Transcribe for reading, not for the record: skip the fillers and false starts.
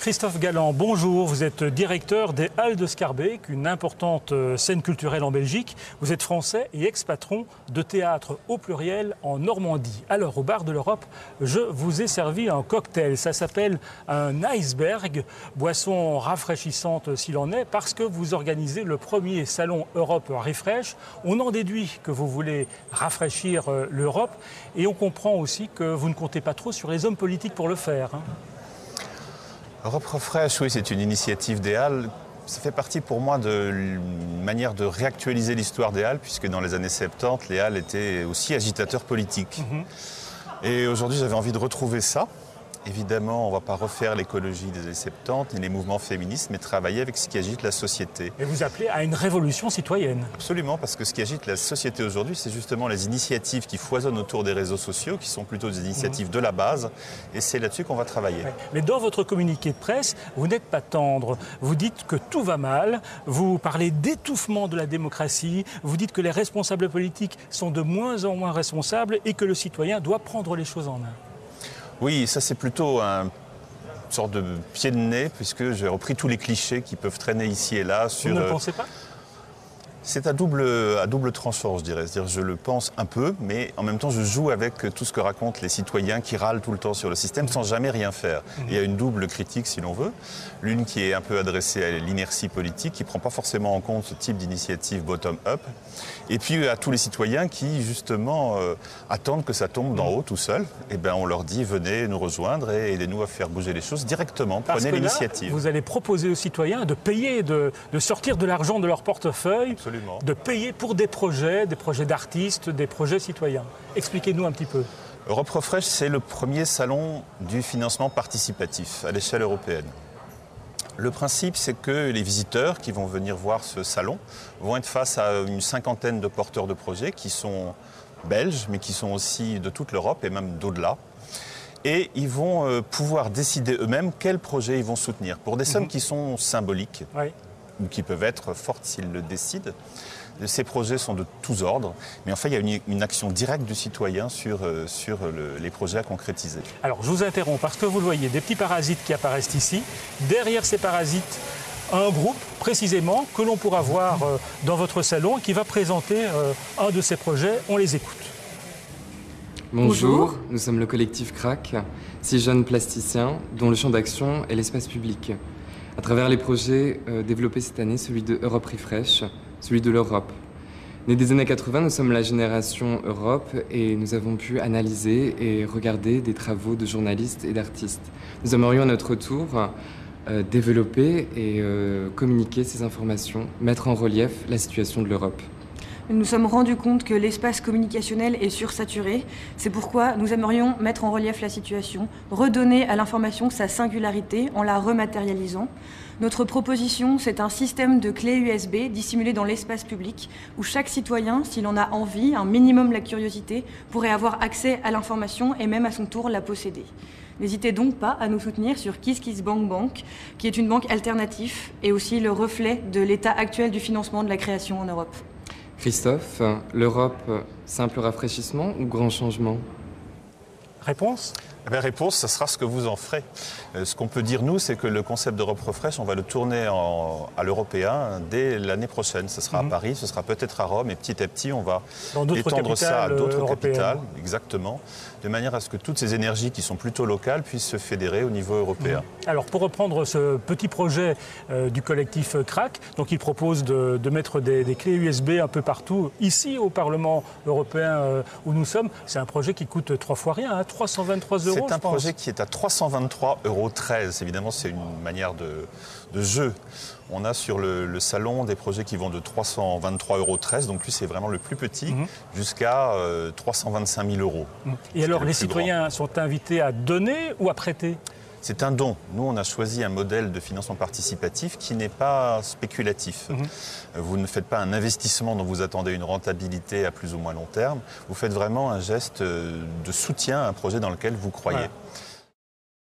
Christophe Galland, bonjour. Vous êtes directeur des Halles de Schaerbeek, une importante scène culturelle en Belgique. Vous êtes français et ex-patron de théâtre au pluriel en Normandie. Alors, au bar de l'Europe, je vous ai servi un cocktail. Ça s'appelle un iceberg, boisson rafraîchissante s'il en est, parce que vous organisez le premier salon Europe Refresh. On en déduit que vous voulez rafraîchir l'Europe et on comprend aussi que vous ne comptez pas trop sur les hommes politiques pour le faire. Europe Refresh, oui, c'est une initiative des Halles. Ça fait partie pour moi d'une manière de réactualiser l'histoire des Halles, puisque dans les années 70, les Halles étaient aussi agitateurs politiques. Et aujourd'hui, j'avais envie de retrouver ça. Évidemment, on ne va pas refaire l'écologie des années 70 ni les mouvements féministes, mais travailler avec ce qui agite la société. Et vous appelez à une révolution citoyenne. Absolument, parce que ce qui agite la société aujourd'hui, c'est justement les initiatives qui foisonnent autour des réseaux sociaux, qui sont plutôt des initiatives de la base, et c'est là-dessus qu'on va travailler. Mais dans votre communiqué de presse, vous n'êtes pas tendre. Vous dites que tout va mal, vous parlez d'étouffement de la démocratie, vous dites que les responsables politiques sont de moins en moins responsables et que le citoyen doit prendre les choses en main. Oui, ça c'est plutôt une sorte de pied de nez, puisque j'ai repris tous les clichés qui peuvent traîner ici et là. Vous ne le pensez pas ? C'est à double tranchant, je dirais. C'est-à-dire, je le pense un peu, mais en même temps, je joue avec tout ce que racontent les citoyens qui râlent tout le temps sur le système sans jamais rien faire. Il y a une double critique, si l'on veut. L'une qui est un peu adressée à l'inertie politique, qui ne prend pas forcément en compte ce type d'initiative bottom-up. Et puis à tous les citoyens qui, justement, attendent que ça tombe d'en haut tout seul. Et bien, on leur dit, venez nous rejoindre et aidez-nous à faire bouger les choses directement. Prenez l'initiative. Vous allez proposer aux citoyens de payer, de sortir de l'argent de leur portefeuille. Absolument. De payer pour des projets d'artistes, des projets citoyens. Expliquez-nous un petit peu. Europe Refresh, c'est le premier salon du financement participatif à l'échelle européenne. Le principe, c'est que les visiteurs qui vont venir voir ce salon vont être face à une cinquantaine de porteurs de projets qui sont belges, mais qui sont aussi de toute l'Europe et même d'au-delà. Et ils vont pouvoir décider eux-mêmes quels projets ils vont soutenir, pour des sommes qui sont symboliques. Oui. Ou qui peuvent être fortes s'ils le décident. Ces projets sont de tous ordres, mais enfin, il y a une action directe du citoyen sur les projets à concrétiser. Alors, je vous interromps parce que vous le voyez, des petits parasites qui apparaissent ici. Derrière ces parasites, un groupe, précisément, que l'on pourra voir dans votre salon, qui va présenter un de ces projets. On les écoute. Bonjour, nous sommes le collectif CRAC, 6 jeunes plasticiens dont le champ d'action est l'espace public. À travers les projets développés cette année, celui de Europe Refresh, celui de l'Europe. Nés des années 80, nous sommes la génération Europe et nous avons pu analyser et regarder des travaux de journalistes et d'artistes. Nous aimerions à notre tour développer et communiquer ces informations, mettre en relief la situation de l'Europe. Nous nous sommes rendus compte que l'espace communicationnel est sursaturé. C'est pourquoi nous aimerions mettre en relief la situation, redonner à l'information sa singularité en la rematérialisant. Notre proposition, c'est un système de clés USB dissimulé dans l'espace public où chaque citoyen, s'il en a envie, un minimum la curiosité, pourrait avoir accès à l'information et même à son tour la posséder. N'hésitez donc pas à nous soutenir sur KissKissBankBank, qui est une banque alternative et aussi le reflet de l'état actuel du financement de la création en Europe. Christophe, l'Europe, simple rafraîchissement ou grand changement ? Réponse ? Réponse, ça sera ce que vous en ferez. Ce qu'on peut dire, nous, c'est que le concept d'Europe Refresh, on va le tourner à l'européen dès l'année prochaine. Ce sera à Paris, ce sera peut-être à Rome, et petit à petit, on va étendre ça à d'autres capitales, exactement, de manière à ce que toutes ces énergies qui sont plutôt locales puissent se fédérer au niveau européen. Alors, pour reprendre ce petit projet du collectif CRAC, donc il propose de mettre des clés USB un peu partout, ici au Parlement européen où nous sommes. C'est un projet qui coûte 3 fois rien, 323 €. C'est un projet qui est à 323,13 €. Évidemment, c'est une manière de jeu. On a sur le salon des projets qui vont de 323,13 €, donc lui c'est vraiment le plus petit, jusqu'à 325 000 €. Et alors les citoyens sont invités à donner ou à prêter ? C'est un don. Nous, on a choisi un modèle de financement participatif qui n'est pas spéculatif. Vous ne faites pas un investissement dont vous attendez une rentabilité à plus ou moins long terme. Vous faites vraiment un geste de soutien à un projet dans lequel vous croyez. Voilà.